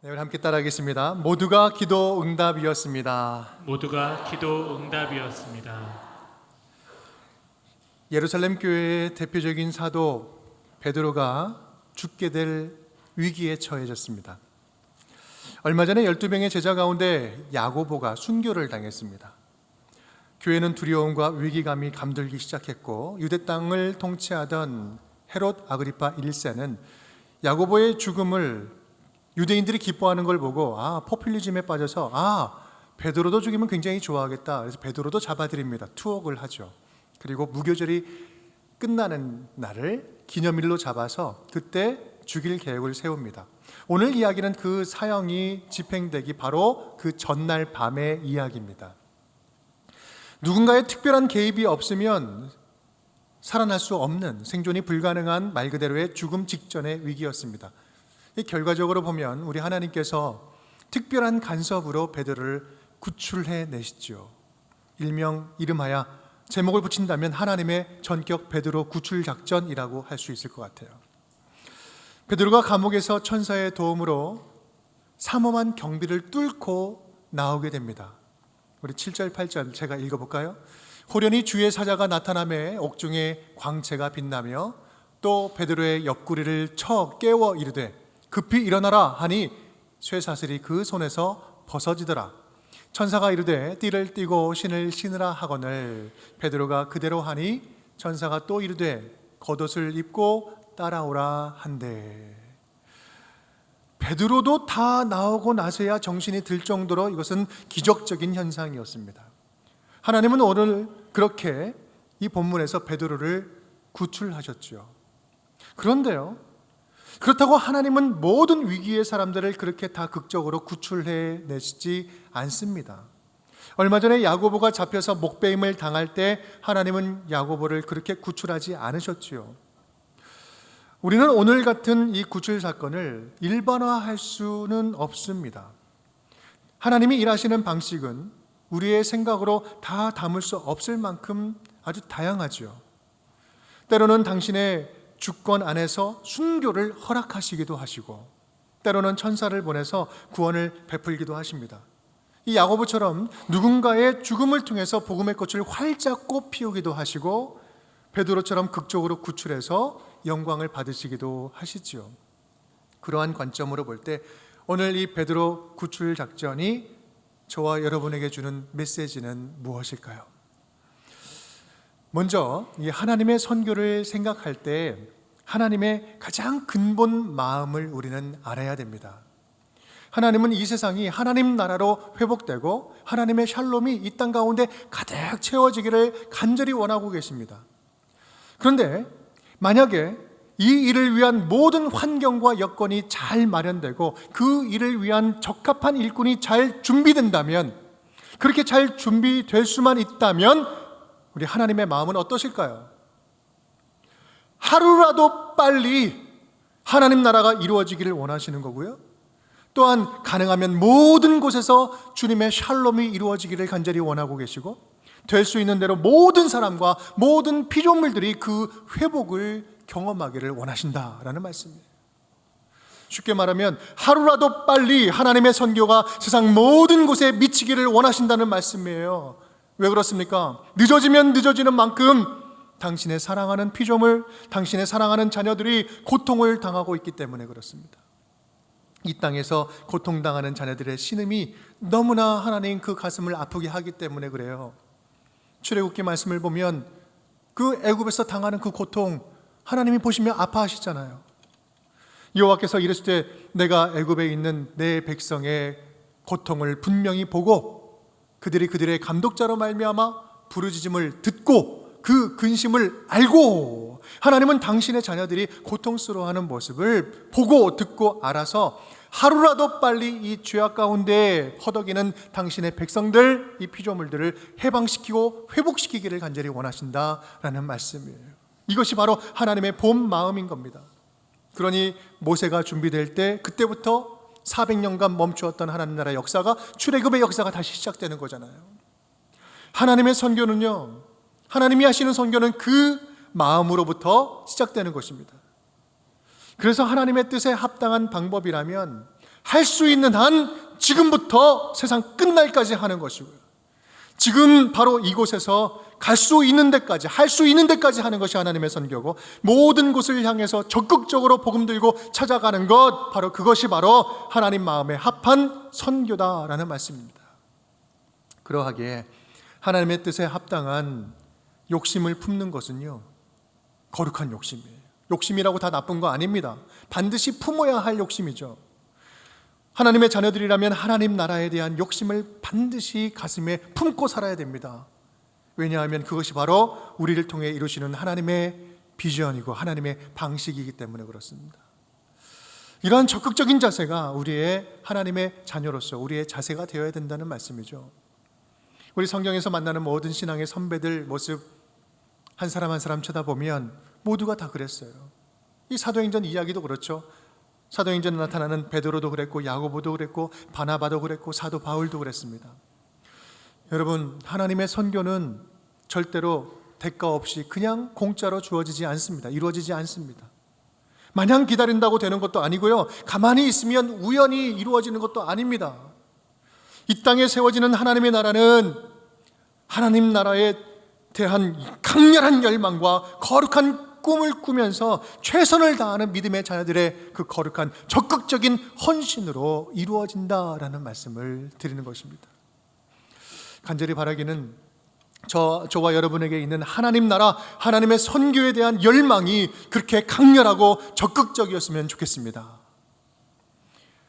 네, 우리 함께 따라하겠습니다. 모두가 기도 응답이었습니다. 모두가 기도 응답이었습니다. 예루살렘 교회의 대표적인 사도 베드로가 죽게 될 위기에 처해졌습니다. 얼마 전에 12명의 제자 가운데 야고보가 순교를 당했습니다. 교회는 두려움과 위기감이 감돌기 시작했고, 유대 땅을 통치하던 헤롯 아그리파 1세는 야고보의 죽음을 유대인들이 기뻐하는 걸 보고 포퓰리즘에 빠져서 베드로도 죽이면 굉장히 좋아하겠다. 그래서 베드로도 잡아들입니다. 투옥을 하죠. 그리고 무교절이 끝나는 날을 기념일로 잡아서 그때 죽일 계획을 세웁니다. 오늘 이야기는 그 사형이 집행되기 바로 그 전날 밤의 이야기입니다. 누군가의 특별한 개입이 없으면 살아날 수 없는, 생존이 불가능한 말 그대로의 죽음 직전의 위기였습니다. 결과적으로 보면 우리 하나님께서 특별한 간섭으로 베드로를 구출해 내시죠. 일명 이름하여 제목을 붙인다면 하나님의 전격 베드로 구출 작전이라고 할 수 있을 것 같아요. 베드로가 감옥에서 천사의 도움으로 삼엄한 경비를 뚫고 나오게 됩니다. 우리 7절 8절 제가 읽어볼까요? 호련히 주의 사자가 나타나매 옥중에 광채가 빛나며 또 베드로의 옆구리를 쳐 깨워 이르되 급히 일어나라 하니 쇠사슬이 그 손에서 벗어지더라. 천사가 이르되 띠를 띠고 신을 신으라 하거늘 베드로가 그대로 하니 천사가 또 이르되 겉옷을 입고 따라오라 한대. 베드로도 다 나오고 나서야 정신이 들 정도로 이것은 기적적인 현상이었습니다. 하나님은 오늘 그렇게 이 본문에서 베드로를 구출하셨죠. 그런데요, 그렇다고 하나님은 모든 위기의 사람들을 그렇게 다 극적으로 구출해 내시지 않습니다. 얼마 전에 야고보가 잡혀서 목베임을 당할 때 하나님은 야고보를 그렇게 구출하지 않으셨지요. 우리는 오늘 같은 이 구출 사건을 일반화할 수는 없습니다. 하나님이 일하시는 방식은 우리의 생각으로 다 담을 수 없을 만큼 아주 다양하죠. 때로는 당신의 주권 안에서 순교를 허락하시기도 하시고, 때로는 천사를 보내서 구원을 베풀기도 하십니다. 이 야고보처럼 누군가의 죽음을 통해서 복음의 꽃을 활짝 꽃 피우기도 하시고, 베드로처럼 극적으로 구출해서 영광을 받으시기도 하시지요. 그러한 관점으로 볼 때 오늘 이 베드로 구출 작전이 저와 여러분에게 주는 메시지는 무엇일까요? 먼저 이 하나님의 선교를 생각할 때 하나님의 가장 근본 마음을 우리는 알아야 됩니다. 하나님은 이 세상이 하나님 나라로 회복되고 하나님의 샬롬이 이 땅 가운데 가득 채워지기를 간절히 원하고 계십니다. 그런데 만약에 이 일을 위한 모든 환경과 여건이 잘 마련되고 그 일을 위한 적합한 일꾼이 잘 준비된다면, 그렇게 잘 준비될 수만 있다면 우리 하나님의 마음은 어떠실까요? 하루라도 빨리 하나님 나라가 이루어지기를 원하시는 거고요. 또한 가능하면 모든 곳에서 주님의 샬롬이 이루어지기를 간절히 원하고 계시고, 될 수 있는 대로 모든 사람과 모든 피조물들이 그 회복을 경험하기를 원하신다라는 말씀이에요. 쉽게 말하면 하루라도 빨리 하나님의 선교가 세상 모든 곳에 미치기를 원하신다는 말씀이에요. 왜 그렇습니까? 늦어지면 늦어지는 만큼 당신의 사랑하는 피조물, 당신의 사랑하는 자녀들이 고통을 당하고 있기 때문에 그렇습니다. 이 땅에서 고통당하는 자녀들의 신음이 너무나 하나님 그 가슴을 아프게 하기 때문에 그래요. 출애굽기 말씀을 보면 그 애굽에서 당하는 그 고통 하나님이 보시며 아파하시잖아요. 여호와께서 이르시되 내가 애굽에 있는 내 백성의 고통을 분명히 보고 그들이 그들의 감독자로 말미암아 부르짖음을 듣고 그 근심을 알고, 하나님은 당신의 자녀들이 고통스러워하는 모습을 보고 듣고 알아서 하루라도 빨리 이 죄악 가운데 허덕이는 당신의 백성들, 이 피조물들을 해방시키고 회복시키기를 간절히 원하신다라는 말씀이에요. 이것이 바로 하나님의 본 마음인 겁니다. 그러니 모세가 준비될 때 그때부터 400년간 멈추었던 하나님 나라의 역사가, 출애굽의 역사가 다시 시작되는 거잖아요. 하나님의 선교는요, 하나님이 하시는 선교는 그 마음으로부터 시작되는 것입니다. 그래서 하나님의 뜻에 합당한 방법이라면 할 수 있는 한 지금부터 세상 끝날까지 하는 것이고요. 지금 바로 이곳에서 갈 수 있는 데까지, 할 수 있는 데까지 하는 것이 하나님의 선교고, 모든 곳을 향해서 적극적으로 복음 들고 찾아가는 것, 바로 그것이 바로 하나님 마음에 합한 선교다라는 말씀입니다. 그러하기에 하나님의 뜻에 합당한 욕심을 품는 것은요, 거룩한 욕심이에요. 욕심이라고 다 나쁜 거 아닙니다. 반드시 품어야 할 욕심이죠. 하나님의 자녀들이라면 하나님 나라에 대한 욕심을 반드시 가슴에 품고 살아야 됩니다. 왜냐하면 그것이 바로 우리를 통해 이루시는 하나님의 비전이고 하나님의 방식이기 때문에 그렇습니다. 이러한 적극적인 자세가 우리의 하나님의 자녀로서 우리의 자세가 되어야 된다는 말씀이죠. 우리 성경에서 만나는 모든 신앙의 선배들 모습 한 사람 한 사람 쳐다보면 모두가 다 그랬어요. 이 사도행전 이야기도 그렇죠. 사도행전에 나타나는 베드로도 그랬고, 야고보도 그랬고, 바나바도 그랬고, 사도 바울도 그랬습니다. 여러분, 하나님의 선교는 절대로 대가 없이 그냥 공짜로 주어지지 않습니다. 이루어지지 않습니다. 마냥 기다린다고 되는 것도 아니고요, 가만히 있으면 우연히 이루어지는 것도 아닙니다. 이 땅에 세워지는 하나님의 나라는 하나님 나라에 대한 강렬한 열망과 거룩한 꿈을 꾸면서 최선을 다하는 믿음의 자녀들의 그 거룩한 적극적인 헌신으로 이루어진다라는 말씀을 드리는 것입니다. 간절히 바라기는 저와 여러분에게 있는 하나님 나라, 하나님의 선교에 대한 열망이 그렇게 강렬하고 적극적이었으면 좋겠습니다.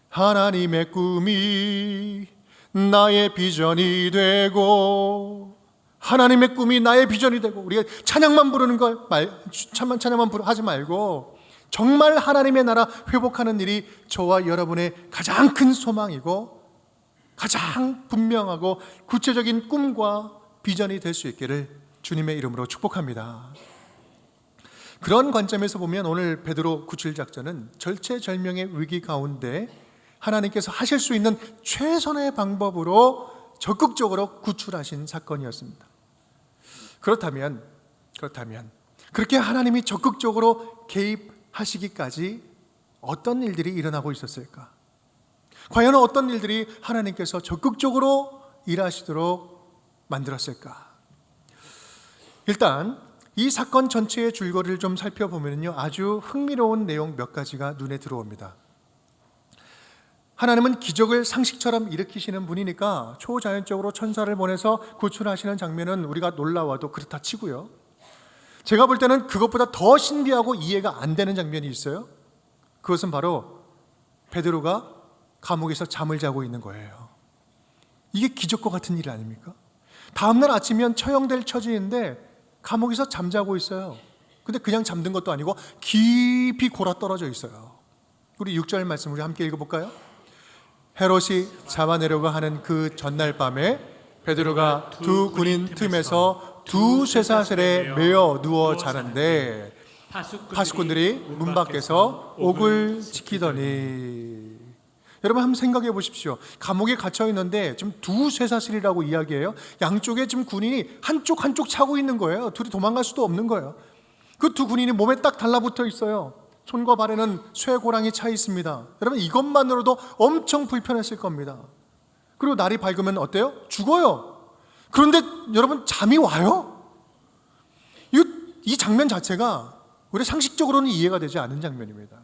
하나님의 꿈이 나의 비전이 되고, 하나님의 꿈이 나의 비전이 되고, 우리가 찬양만 부르는 거 찬양만 하지 말고 정말 하나님의 나라 회복하는 일이 저와 여러분의 가장 큰 소망이고 가장 분명하고 구체적인 꿈과 비전이 될 수 있기를 주님의 이름으로 축복합니다. 그런 관점에서 보면 오늘 베드로 구출 작전은 절체절명의 위기 가운데 하나님께서 하실 수 있는 최선의 방법으로 적극적으로 구출하신 사건이었습니다. 그렇다면 그렇게 하나님이 적극적으로 개입하시기까지 어떤 일들이 일어나고 있었을까? 과연 어떤 일들이 하나님께서 적극적으로 일하시도록 만들었을까? 일단 이 사건 전체의 줄거리를 좀 살펴보면요, 아주 흥미로운 내용 몇 가지가 눈에 들어옵니다. 하나님은 기적을 상식처럼 일으키시는 분이니까 초자연적으로 천사를 보내서 구출하시는 장면은 우리가 놀라워도 그렇다 치고요, 제가 볼 때는 그것보다 더 신비하고 이해가 안 되는 장면이 있어요. 그것은 바로 베드로가 감옥에서 잠을 자고 있는 거예요. 이게 기적과 같은 일 아닙니까? 다음날 아침이면 처형될 처지인데 감옥에서 잠자고 있어요. 근데 그냥 잠든 것도 아니고 깊이 골아 떨어져 있어요. 우리 6절 말씀 우리 함께 읽어볼까요? 헤롯이 잡아내려고 하는 그 전날 밤에 베드로가 두 군인 틈에서 두 쇠사슬에 매어 누워 자는데 파수꾼들이 문 밖에서 옥을 지키더니, 여러분 한번 생각해 보십시오. 감옥에 갇혀 있는데 지금 두 쇠사슬이라고 이야기해요. 양쪽에 지금 군인이 한쪽 차고 있는 거예요. 둘이 도망갈 수도 없는 거예요. 그 두 군인이 몸에 딱 달라붙어 있어요. 손과 발에는 쇠고랑이 차 있습니다. 여러분 이것만으로도 엄청 불편했을 겁니다. 그리고 날이 밝으면 어때요? 죽어요. 그런데 여러분 잠이 와요? 이 장면 자체가 우리 상식적으로는 이해가 되지 않는 장면입니다.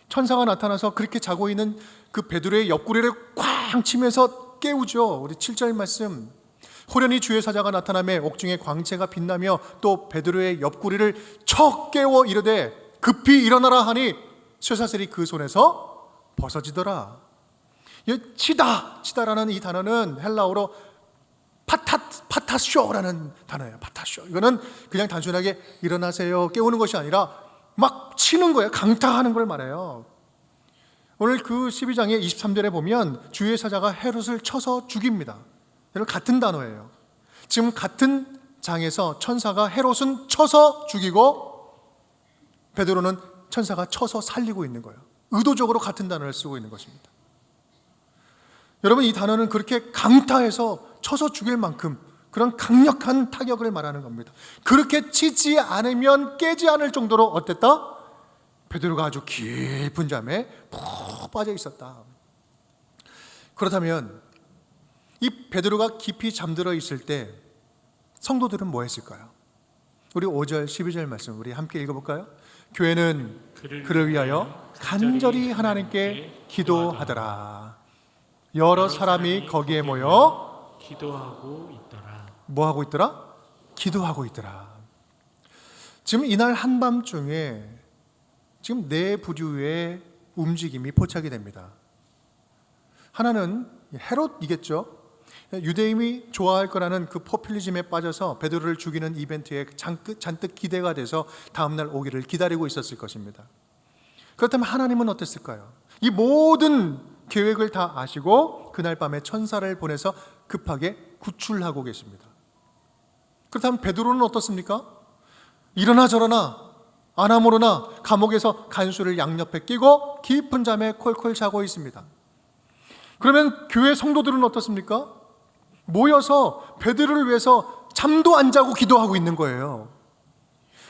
천사가 나타나서 그렇게 자고 있는 그 베드로의 옆구리를 꽝 치면서 깨우죠. 우리 7절 말씀, 호련히 주의 사자가 나타나며 옥중에 광채가 빛나며 또 베드로의 옆구리를 척 깨워 이르되 급히 일어나라 하니 쇠사슬이 그 손에서 벗어지더라. 치다라는 이 단어는 헬라어로 파타쇼라는 단어예요. 파타쇼. 이거는 그냥 단순하게 일어나세요 깨우는 것이 아니라 막 치는 거예요. 강타하는 걸 말해요. 오늘 그 12장의 23절에 보면 주의 사자가 헤롯을 쳐서 죽입니다. 여러분 같은 단어예요. 지금 같은 장에서 천사가 헤롯은 쳐서 죽이고 베드로는 천사가 쳐서 살리고 있는 거예요. 의도적으로 같은 단어를 쓰고 있는 것입니다. 여러분 이 단어는 그렇게 강타해서 쳐서 죽일 만큼 그런 강력한 타격을 말하는 겁니다. 그렇게 치지 않으면 깨지 않을 정도로 어땠다? 베드로가 아주 깊은 잠에 푹 빠져 있었다. 그렇다면 이 베드로가 깊이 잠들어 있을 때 성도들은 뭐 했을까요? 우리 5절 12절 말씀 우리 함께 읽어볼까요? 교회는 그를 위하여 간절히 하나님께 기도하더라. 여러 사람이 거기에 모여 기도하고 있더라. 뭐 하고 있더라? 기도하고 있더라. 지금 이날 한밤중에 지금 네 부류의 움직임이 포착이 됩니다. 하나는 헤롯이겠죠. 유대인이 좋아할 거라는 그 포퓰리즘에 빠져서 베드로를 죽이는 이벤트에 잔뜩 기대가 돼서 다음날 오기를 기다리고 있었을 것입니다. 그렇다면 하나님은 어땠을까요? 이 모든 계획을 다 아시고 그날 밤에 천사를 보내서 급하게 구출하고 계십니다. 그렇다면 베드로는 어떻습니까? 이러나 저러나 아나모르나 감옥에서 간수를 양옆에 끼고 깊은 잠에 콜콜 자고 있습니다. 그러면 교회 성도들은 어떻습니까? 모여서 베드로를 위해서 잠도 안 자고 기도하고 있는 거예요.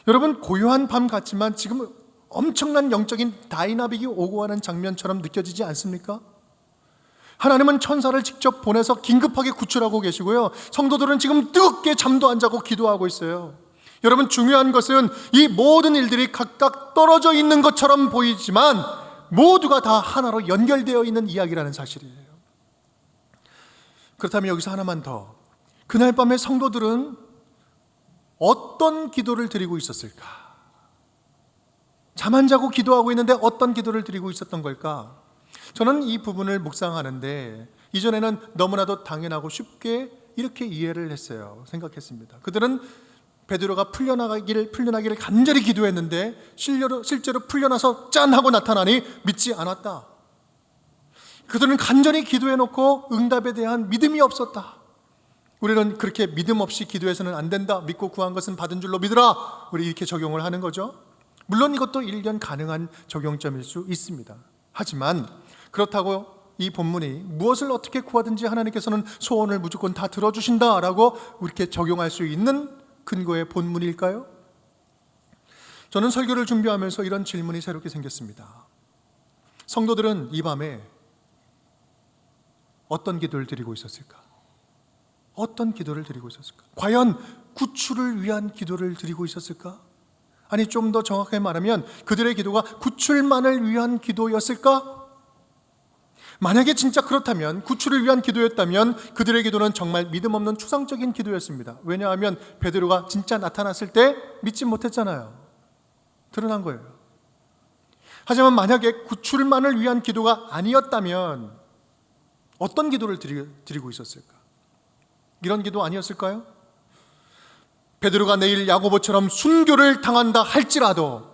여러분, 고요한 밤 같지만 지금 엄청난 영적인 다이나믹이 오고 가는 장면처럼 느껴지지 않습니까? 하나님은 천사를 직접 보내서 긴급하게 구출하고 계시고요, 성도들은 지금 뜨겁게 잠도 안 자고 기도하고 있어요. 여러분, 중요한 것은 이 모든 일들이 각각 떨어져 있는 것처럼 보이지만 모두가 다 하나로 연결되어 있는 이야기라는 사실이에요. 그렇다면 여기서 하나만 더, 그날 밤에 성도들은 어떤 기도를 드리고 있었을까? 잠 안 자고 기도하고 있는데 어떤 기도를 드리고 있었던 걸까? 저는 이 부분을 묵상하는데 이전에는 너무나도 당연하고 쉽게 이렇게 이해를 했어요. 생각했습니다. 그들은 베드로가 풀려나기를 간절히 기도했는데 실제로 풀려나서 짠 하고 나타나니 믿지 않았다. 그들은 간절히 기도해놓고 응답에 대한 믿음이 없었다. 우리는 그렇게 믿음 없이 기도해서는 안 된다. 믿고 구한 것은 받은 줄로 믿으라. 우리 이렇게 적용을 하는 거죠. 물론 이것도 일견 가능한 적용점일 수 있습니다. 하지만 그렇다고 이 본문이 무엇을 어떻게 구하든지 하나님께서는 소원을 무조건 다 들어주신다라고 이렇게 적용할 수 있는 근거의 본문일까요? 저는 설교를 준비하면서 이런 질문이 새롭게 생겼습니다. 성도들은 이 밤에 어떤 기도를 드리고 있었을까? 어떤 기도를 드리고 있었을까? 과연 구출을 위한 기도를 드리고 있었을까? 아니, 좀 더 정확하게 말하면 그들의 기도가 구출만을 위한 기도였을까? 만약에 진짜 그렇다면, 구출을 위한 기도였다면 그들의 기도는 정말 믿음 없는 추상적인 기도였습니다. 왜냐하면 베드로가 진짜 나타났을 때 믿지 못했잖아요. 드러난 거예요. 하지만 만약에 구출만을 위한 기도가 아니었다면 어떤 기도를 드리고 있었을까? 이런 기도 아니었을까요? 베드로가 내일 야고보처럼 순교를 당한다 할지라도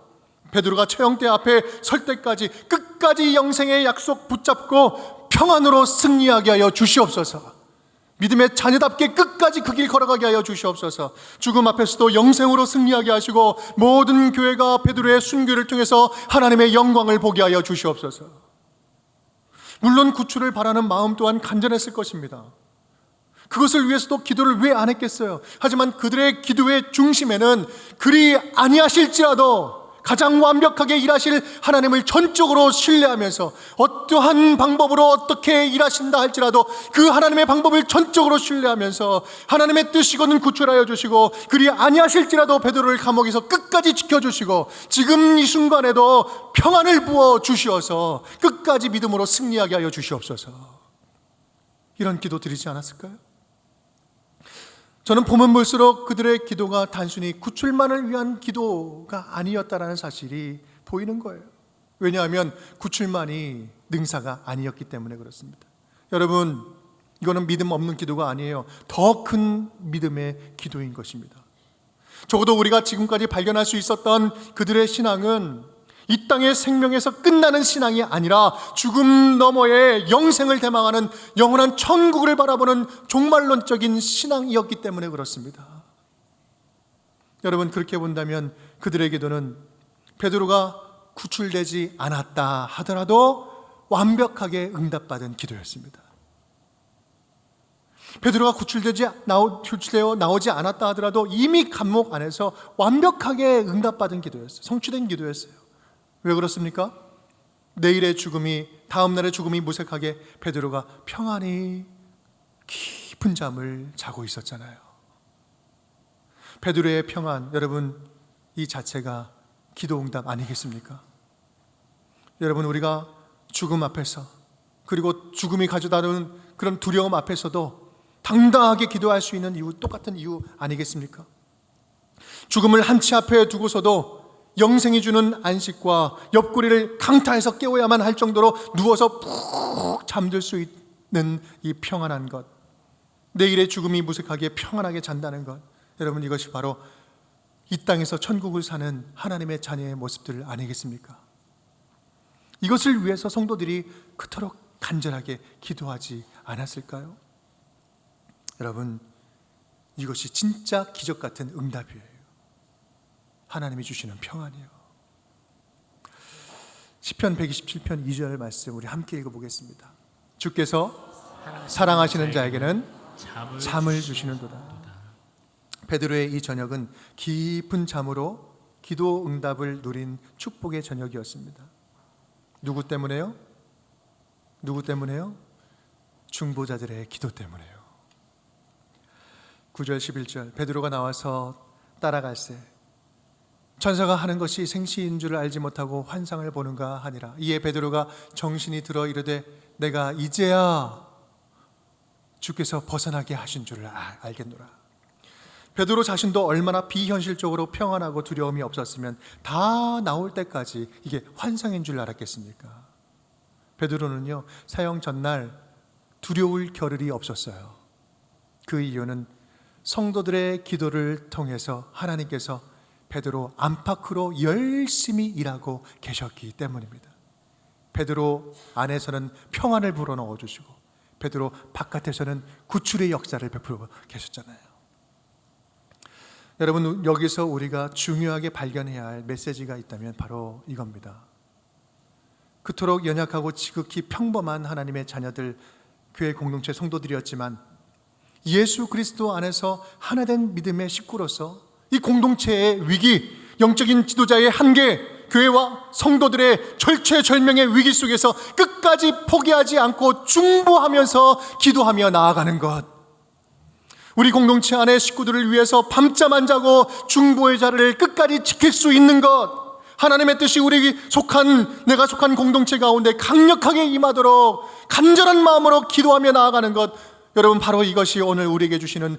베드로가 처형대 앞에 설 때까지 끝까지 영생의 약속 붙잡고 평안으로 승리하게 하여 주시옵소서. 믿음의 자녀답게 끝까지 그 길 걸어가게 하여 주시옵소서. 죽음 앞에서도 영생으로 승리하게 하시고 모든 교회가 베드로의 순교를 통해서 하나님의 영광을 보게 하여 주시옵소서. 물론 구출을 바라는 마음 또한 간절했을 것입니다. 그것을 위해서도 기도를 왜 안 했겠어요? 하지만 그들의 기도의 중심에는 그리 아니하실지라도 가장 완벽하게 일하실 하나님을 전적으로 신뢰하면서 어떠한 방법으로 어떻게 일하신다 할지라도 그 하나님의 방법을 전적으로 신뢰하면서 하나님의 뜻이거든 구출하여 주시고 그리 아니하실지라도 베드로를 감옥에서 끝까지 지켜주시고 지금 이 순간에도 평안을 부어 주시어서 끝까지 믿음으로 승리하게 하여 주시옵소서. 이런 기도 드리지 않았을까요? 저는 보면 볼수록 그들의 기도가 단순히 구출만을 위한 기도가 아니었다라는 사실이 보이는 거예요. 왜냐하면 구출만이 능사가 아니었기 때문에 그렇습니다. 여러분, 이거는 믿음 없는 기도가 아니에요. 더 큰 믿음의 기도인 것입니다. 적어도 우리가 지금까지 발견할 수 있었던 그들의 신앙은 이 땅의 생명에서 끝나는 신앙이 아니라 죽음 너머의 영생을 대망하는 영원한 천국을 바라보는 종말론적인 신앙이었기 때문에 그렇습니다. 여러분, 그렇게 본다면 그들의 기도는 베드로가 구출되지 않았다 하더라도 완벽하게 응답받은 기도였습니다. 베드로가 구출되어 나오지 않았다 하더라도 이미 감옥 안에서 완벽하게 응답받은 기도였어요. 성취된 기도였어요. 왜 그렇습니까? 내일의 죽음이, 다음 날의 죽음이 무색하게 베드로가 평안히 깊은 잠을 자고 있었잖아요. 베드로의 평안, 여러분, 이 자체가 기도응답 아니겠습니까? 여러분, 우리가 죽음 앞에서, 그리고 죽음이 가져다 는 그런 두려움 앞에서도 당당하게 기도할 수 있는 이유, 똑같은 이유 아니겠습니까? 죽음을 한치 앞에 두고서도 영생이 주는 안식과 옆구리를 강타해서 깨워야만 할 정도로 누워서 푹 잠들 수 있는 이 평안한 것, 내일의 죽음이 무색하게 평안하게 잔다는 것, 여러분, 이것이 바로 이 땅에서 천국을 사는 하나님의 자녀의 모습들 아니겠습니까? 이것을 위해서 성도들이 그토록 간절하게 기도하지 않았을까요? 여러분, 이것이 진짜 기적 같은 응답이에요. 하나님이 주시는 평안이요. 시편 127편 2절 말씀 우리 함께 읽어보겠습니다. 주께서 사랑하시는 자에게는 잠을 주시는도다. 베드로의 이 저녁은 깊은 잠으로 기도 응답을 누린 축복의 저녁이었습니다. 누구 때문에요? 누구 때문에요? 중보자들의 기도 때문에요. 9절 11절 베드로가 나와서 따라갈새 천사가 하는 것이 생시인 줄을 알지 못하고 환상을 보는가 하니라. 이에 베드로가 정신이 들어 이르되 내가 이제야 주께서 벗어나게 하신 줄을 알겠노라. 베드로 자신도 얼마나 비현실적으로 평안하고 두려움이 없었으면 다 나올 때까지 이게 환상인 줄 알았겠습니까? 베드로는요, 사형 전날 두려울 겨를이 없었어요. 그 이유는 성도들의 기도를 통해서 하나님께서 베드로 안팎으로 열심히 일하고 계셨기 때문입니다. 베드로 안에서는 평안을 불어넣어 주시고 베드로 바깥에서는 구출의 역사를 베풀어 계셨잖아요. 여러분, 여기서 우리가 중요하게 발견해야 할 메시지가 있다면 바로 이겁니다. 그토록 연약하고 지극히 평범한 하나님의 자녀들, 교회 공동체 성도들이었지만 예수 그리스도 안에서 하나된 믿음의 식구로서 이 공동체의 위기, 영적인 지도자의 한계, 교회와 성도들의 절체절명의 위기 속에서 끝까지 포기하지 않고 중보하면서 기도하며 나아가는 것, 우리 공동체 안의 식구들을 위해서 밤잠 안 자고 중보의 자리를 끝까지 지킬 수 있는 것, 하나님의 뜻이 내가 속한 공동체 가운데 강력하게 임하도록 간절한 마음으로 기도하며 나아가는 것, 여러분, 바로 이것이 오늘 우리에게 주시는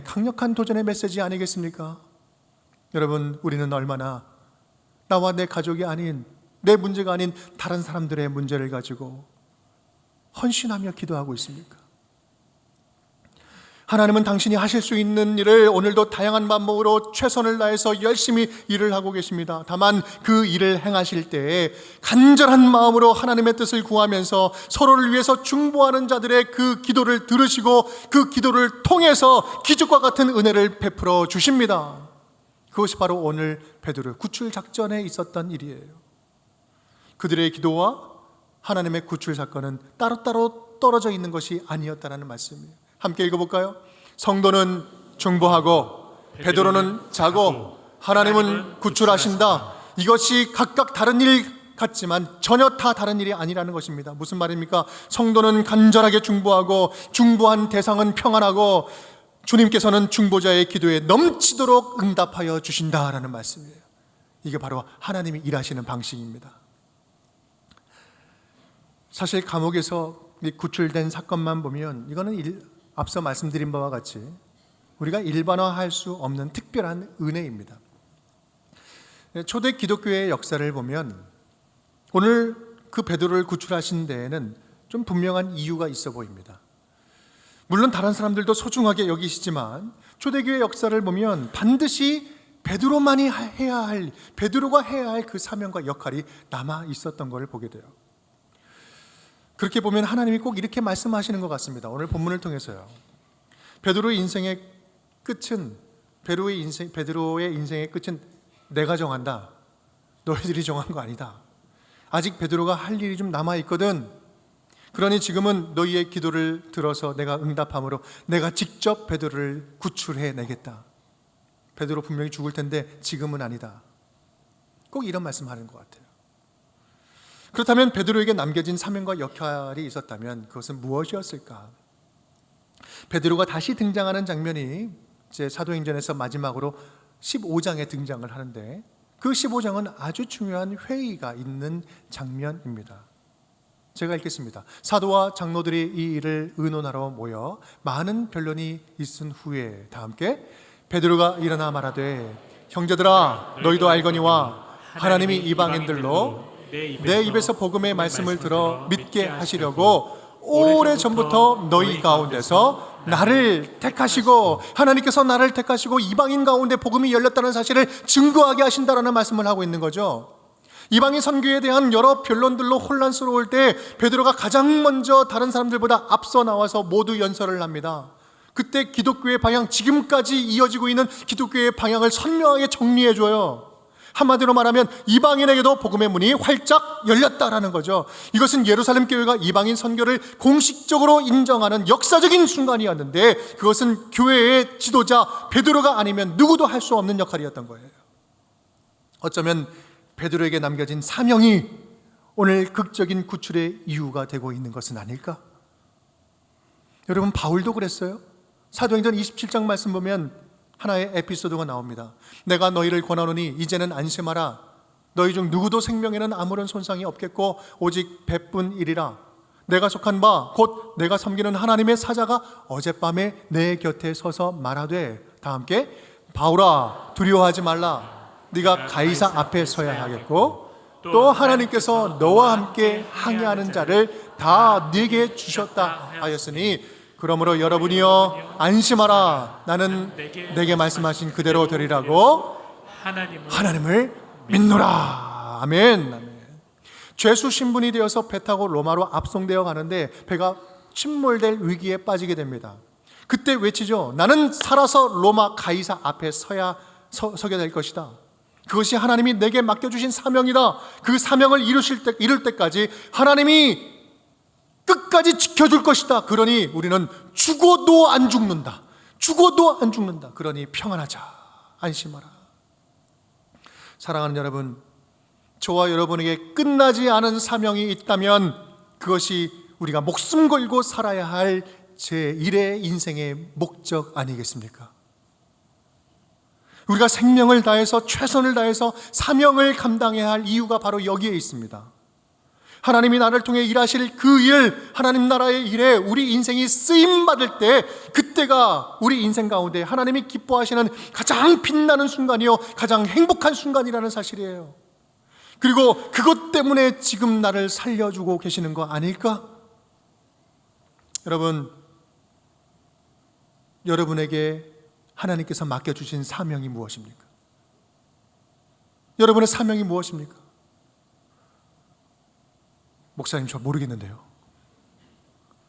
강력한 도전의 메시지 아니겠습니까? 여러분, 우리는 얼마나 나와 내 가족이 아닌, 내 문제가 아닌 다른 사람들의 문제를 가지고 헌신하며 기도하고 있습니까? 하나님은 당신이 하실 수 있는 일을 오늘도 다양한 방법으로 최선을 다해서 열심히 일을 하고 계십니다. 다만 그 일을 행하실 때에 간절한 마음으로 하나님의 뜻을 구하면서 서로를 위해서 중보하는 자들의 그 기도를 들으시고 그 기도를 통해서 기적과 같은 은혜를 베풀어 주십니다. 그것이 바로 오늘 베드로의 구출 작전에 있었던 일이에요. 그들의 기도와 하나님의 구출 사건은 따로따로 떨어져 있는 것이 아니었다는 말씀이에요. 함께 읽어볼까요? 성도는 중보하고 베드로는 자고 하나님은 구출하신다. 이것이 각각 다른 일 같지만 전혀 다 다른 일이 아니라는 것입니다. 무슨 말입니까? 성도는 간절하게 중보하고 중보한 대상은 평안하고 주님께서는 중보자의 기도에 넘치도록 응답하여 주신다라는 말씀이에요. 이게 바로 하나님이 일하시는 방식입니다. 사실 감옥에서 구출된 사건만 보면 이거는 앞서 말씀드린 바와 같이 우리가 일반화할 수 없는 특별한 은혜입니다. 초대 기독교의 역사를 보면 오늘 그 베드로를 구출하신 데에는 좀 분명한 이유가 있어 보입니다. 물론 다른 사람들도 소중하게 여기시지만 초대교회 역사를 보면 반드시 베드로가 해야 할 그 사명과 역할이 남아 있었던 것을 보게 돼요. 그렇게 보면 하나님이 꼭 이렇게 말씀하시는 것 같습니다. 오늘 본문을 통해서요. 베드로의 인생의 끝은 내가 정한다. 너희들이 정한 거 아니다. 아직 베드로가 할 일이 좀 남아 있거든. 그러니 지금은 너희의 기도를 들어서 내가 응답함으로 내가 직접 베드로를 구출해 내겠다. 베드로 분명히 죽을 텐데 지금은 아니다. 꼭 이런 말씀하는 것 같아요. 그렇다면 베드로에게 남겨진 사명과 역할이 있었다면 그것은 무엇이었을까? 베드로가 다시 등장하는 장면이 이제 사도행전에서 마지막으로 15장에 등장을 하는데, 그 15장은 아주 중요한 회의가 있는 장면입니다. 제가 읽겠습니다. 사도와 장로들이 이 일을 의논하러 모여 많은 변론이 있은 후에 다 함께 베드로가 일어나 말하되, 형제들아 너희도 알거니와 하나님이 이방인들로 내 입에서 복음의 말씀을 들어 믿게 하시려고 오래전부터 너희 가운데서 나를 택하시고, 하나님께서 나를 택하시고 이방인 가운데 복음이 열렸다는 사실을 증거하게 하신다라는 말씀을 하고 있는 거죠. 이방인 선교에 대한 여러 변론들로 혼란스러울 때 베드로가 가장 먼저 다른 사람들보다 앞서 나와서 모두 연설을 합니다. 그때 기독교의 방향, 지금까지 이어지고 있는 기독교의 방향을 선명하게 정리해줘요. 한마디로 말하면 이방인에게도 복음의 문이 활짝 열렸다라는 거죠. 이것은 예루살렘 교회가 이방인 선교를 공식적으로 인정하는 역사적인 순간이었는데, 그것은 교회의 지도자 베드로가 아니면 누구도 할 수 없는 역할이었던 거예요. 어쩌면 베드로에게 남겨진 사명이 오늘 극적인 구출의 이유가 되고 있는 것은 아닐까? 여러분, 바울도 그랬어요. 사도행전 27장 말씀 보면 하나의 에피소드가 나옵니다. 내가 너희를 권하노니 이제는 안심하라. 너희 중 누구도 생명에는 아무런 손상이 없겠고 오직 배뿐이리라. 내가 속한 바 곧 내가 섬기는 하나님의 사자가 어젯밤에 내 곁에 서서 말하되, 다 함께 바울아 두려워하지 말라. 네가 가이사 앞에 서야 하겠고 또 하나님께서 너와 함께 항해하는 자를 다 네게 주셨다 하였으니, 그러므로 여러분이여 안심하라. 나는 내게 말씀하신 그대로 되리라고 하나님을 믿노라. 아멘. 아멘. 죄수 신분이 되어서 배 타고 로마로 압송되어 가는데 배가 침몰될 위기에 빠지게 됩니다. 그때 외치죠. 나는 살아서 로마 가이사 앞에 서게 될 것이다. 그것이 하나님이 내게 맡겨주신 사명이다. 그 사명을 이룰 때까지 하나님이 끝까지 지켜줄 것이다. 그러니 우리는 죽어도 안 죽는다. 죽어도 안 죽는다. 그러니 평안하자. 안심하라. 사랑하는 여러분, 저와 여러분에게 끝나지 않은 사명이 있다면 그것이 우리가 목숨 걸고 살아야 할 제1의 인생의 목적 아니겠습니까? 우리가 생명을 다해서 최선을 다해서 사명을 감당해야 할 이유가 바로 여기에 있습니다. 하나님이 나를 통해 일하실 그 일, 하나님 나라의 일에 우리 인생이 쓰임받을 때, 그때가 우리 인생 가운데 하나님이 기뻐하시는 가장 빛나는 순간이요 가장 행복한 순간이라는 사실이에요. 그리고 그것 때문에 지금 나를 살려주고 계시는 거 아닐까? 여러분, 여러분에게 하나님께서 맡겨주신 사명이 무엇입니까? 여러분의 사명이 무엇입니까? 목사님, 저 모르겠는데요.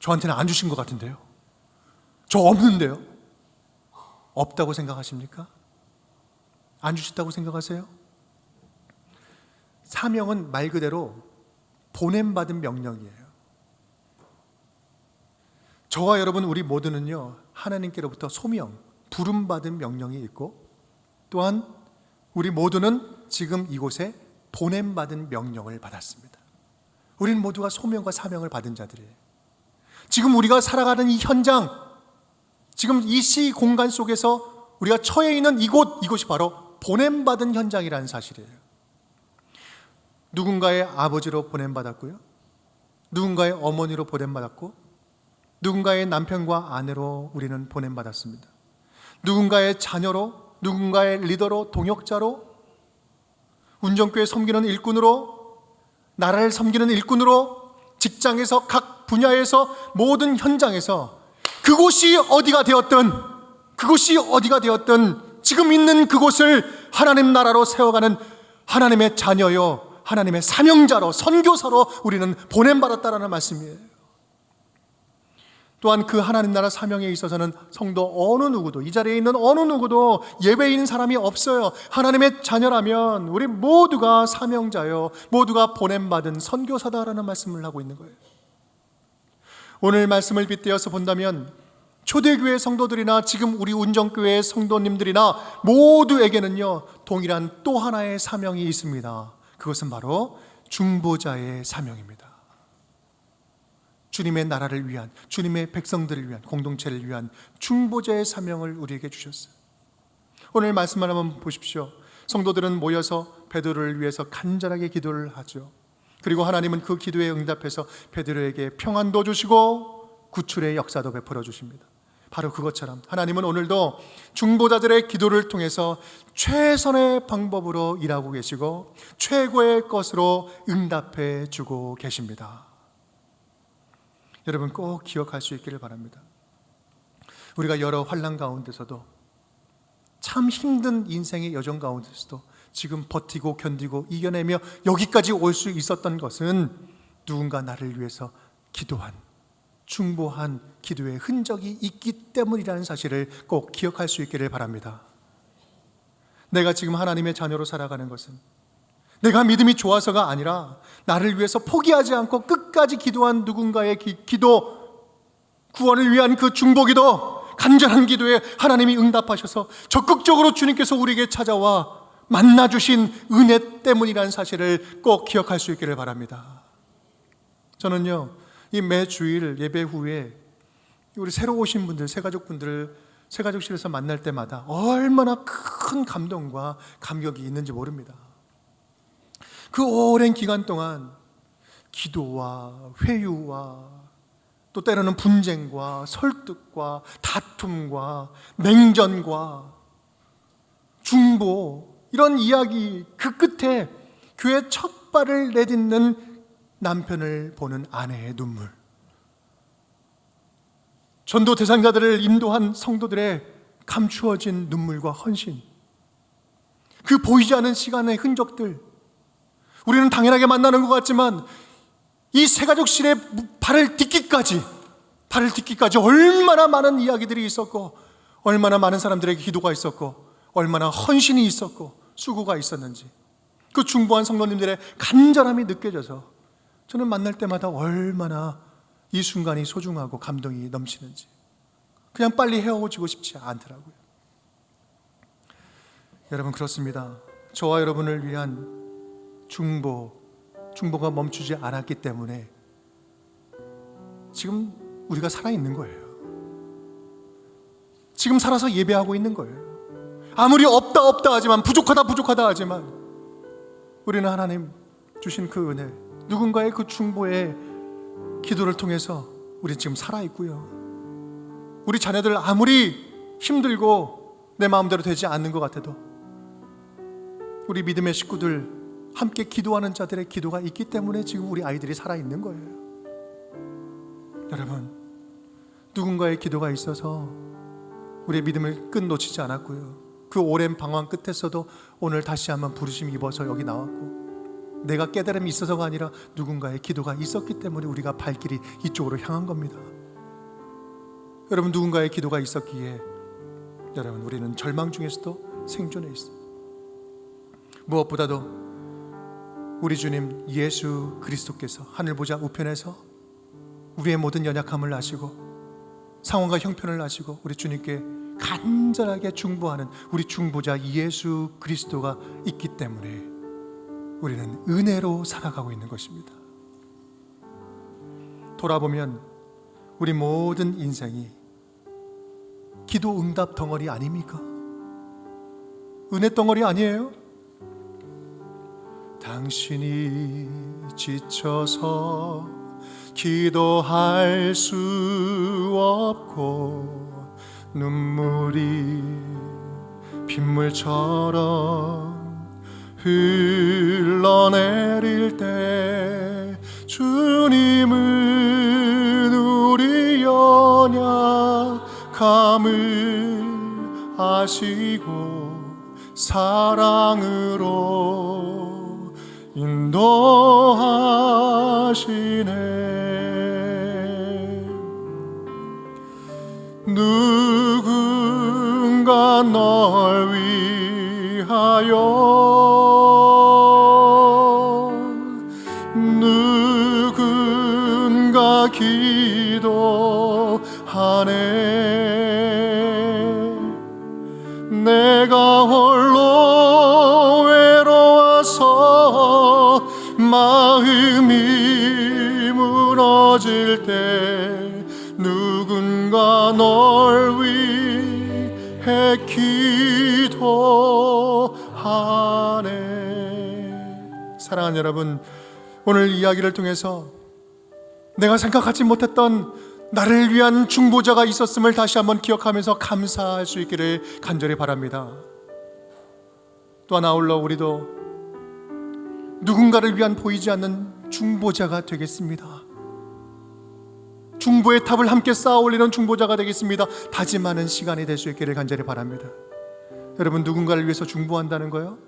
저한테는 안 주신 것 같은데요. 저 없는데요. 없다고 생각하십니까? 안 주셨다고 생각하세요? 사명은 말 그대로 보냄받은 명령이에요. 저와 여러분 우리 모두는요, 하나님께로부터 소명, 부름받은 명령이 있고, 또한 우리 모두는 지금 이곳에 보냄받은 명령을 받았습니다. 우리는 모두가 소명과 사명을 받은 자들이에요. 지금 우리가 살아가는 이 현장, 지금 이 시 공간 속에서 우리가 처해 있는 이곳이 바로 보냄받은 현장이라는 사실이에요. 누군가의 아버지로 보냄받았고요, 누군가의 어머니로 보냄받았고, 누군가의 남편과 아내로 우리는 보냄받았습니다. 누군가의 자녀로, 누군가의 리더로, 동역자로, 운정교회 섬기는 일꾼으로, 나라를 섬기는 일꾼으로, 직장에서 각 분야에서 모든 현장에서 그곳이 어디가 되었든 지금 있는 그곳을 하나님 나라로 세워가는 하나님의 자녀요, 하나님의 사명자로, 선교사로 우리는 보냄받았다라는 말씀이에요. 또한 그 하나님 나라 사명에 있어서는 성도 어느 누구도, 이 자리에 있는 어느 누구도 예외인 사람이 없어요. 하나님의 자녀라면 우리 모두가 사명자요, 모두가 보냄받은 선교사다라는 말씀을 하고 있는 거예요. 오늘 말씀을 빗대어서 본다면 초대교회 성도들이나 지금 우리 운정교회 성도님들이나 모두에게는요 동일한 또 하나의 사명이 있습니다. 그것은 바로 중보자의 사명입니다. 주님의 나라를 위한, 주님의 백성들을 위한, 공동체를 위한 중보자의 사명을 우리에게 주셨어요. 오늘 말씀을 한번 보십시오. 성도들은 모여서 베드로를 위해서 간절하게 기도를 하죠. 그리고 하나님은 그 기도에 응답해서 베드로에게 평안도 주시고 구출의 역사도 베풀어 주십니다. 바로 그것처럼 하나님은 오늘도 중보자들의 기도를 통해서 최선의 방법으로 일하고 계시고 최고의 것으로 응답해 주고 계십니다. 여러분 꼭 기억할 수 있기를 바랍니다. 우리가 여러 환난 가운데서도, 참 힘든 인생의 여정 가운데서도 지금 버티고 견디고 이겨내며 여기까지 올 수 있었던 것은 누군가 나를 위해서 기도한, 중보한 기도의 흔적이 있기 때문이라는 사실을 꼭 기억할 수 있기를 바랍니다. 내가 지금 하나님의 자녀로 살아가는 것은 내가 믿음이 좋아서가 아니라 나를 위해서 포기하지 않고 끝까지 기도한 누군가의 기도, 구원을 위한 그 중보기도, 간절한 기도에 하나님이 응답하셔서 적극적으로 주님께서 우리에게 찾아와 만나주신 은혜 때문이라는 사실을 꼭 기억할 수 있기를 바랍니다. 저는요, 이 매 주일 예배 후에 우리 새로 오신 분들, 새가족분들을 새가족실에서 만날 때마다 얼마나 큰 감동과 감격이 있는지 모릅니다. 그 오랜 기간 동안 기도와 회유와 또 때로는 분쟁과 설득과 다툼과 냉전과 중보, 이런 이야기 그 끝에 교회 첫 발을 내딛는 남편을 보는 아내의 눈물, 전도 대상자들을 인도한 성도들의 감추어진 눈물과 헌신, 그 보이지 않은 시간의 흔적들, 우리는 당연하게 만나는 것 같지만 이 새가족실에 발을 딛기까지 얼마나 많은 이야기들이 있었고, 얼마나 많은 사람들에게 기도가 있었고, 얼마나 헌신이 있었고 수고가 있었는지, 그 중보한 성도님들의 간절함이 느껴져서 저는 만날 때마다 얼마나 이 순간이 소중하고 감동이 넘치는지 그냥 빨리 헤어지고 싶지 않더라고요. 여러분, 그렇습니다. 저와 여러분을 위한 중보가 멈추지 않았기 때문에 지금 우리가 살아있는 거예요. 지금 살아서 예배하고 있는 거예요. 아무리 없다 하지만, 부족하다 하지만 우리는 하나님 주신 그 은혜, 누군가의 그 중보의 기도를 통해서 우리는 지금 살아있고요. 우리 자녀들 아무리 힘들고 내 마음대로 되지 않는 것 같아도 우리 믿음의 식구들, 함께 기도하는 자들의 기도가 있기 때문에 지금 우리 아이들이 살아있는 거예요. 여러분, 누군가의 기도가 있어서 우리의 믿음을 끝 놓치지 않았고요. 그 오랜 방황 끝에서도 오늘 다시 한번 부르심 입어서 여기 나왔고, 내가 깨달음이 있어서가 아니라 누군가의 기도가 있었기 때문에 우리가 발길이 이쪽으로 향한 겁니다. 여러분, 누군가의 기도가 있었기에 여러분, 우리는 절망 중에서도 생존해 있습니다. 무엇보다도 우리 주님 예수 그리스도께서 하늘 보좌 우편에서 우리의 모든 연약함을 아시고 상황과 형편을 아시고 우리 주님께 간절하게 중보하는 우리 중보자 예수 그리스도가 있기 때문에 우리는 은혜로 살아가고 있는 것입니다. 돌아보면 우리 모든 인생이 기도 응답 덩어리 아닙니까? 은혜 덩어리 아니에요? 당신이 지쳐서 기도할 수 없고 눈물이 빗물처럼 흘러내릴 때 주님은 우리 연약함을 아시고 사랑으로 인도하시네. 누군가 널 위하여 누군가 기도하네. 내가 홀로 외로워서 힘들 때 누군가 널 위해 기도하네. 사랑하는 여러분, 오늘 이야기를 통해서 내가 생각하지 못했던 나를 위한 중보자가 있었음을 다시 한번 기억하면서 감사할 수 있기를 간절히 바랍니다. 또한 아울러 우리도 누군가를 위한 보이지 않는 중보자가 되겠습니다. 중보의 탑을 함께 쌓아 올리는 중보자가 되겠습니다. 다짐하는 시간이 될 수 있기를 간절히 바랍니다. 여러분, 누군가를 위해서 중보한다는 거요?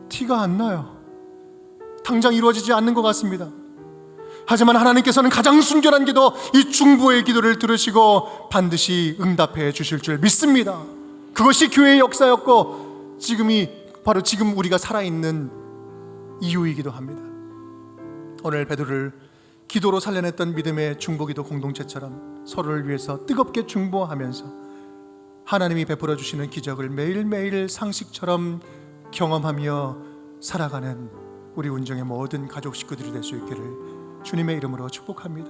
티가 안 나요. 당장 이루어지지 않는 것 같습니다. 하지만 하나님께서는 가장 순결한 기도, 이 중보의 기도를 들으시고 반드시 응답해 주실 줄 믿습니다. 그것이 교회의 역사였고 지금이 바로 지금 우리가 살아있는 이유이기도 합니다. 오늘 베드로를 기도로 살려냈던 믿음의 중보기도 공동체처럼 서로를 위해서 뜨겁게 중보하면서 하나님이 베풀어 주시는 기적을 매일매일 상식처럼 경험하며 살아가는 우리 운정의 모든 가족 식구들이 될 수 있기를 주님의 이름으로 축복합니다.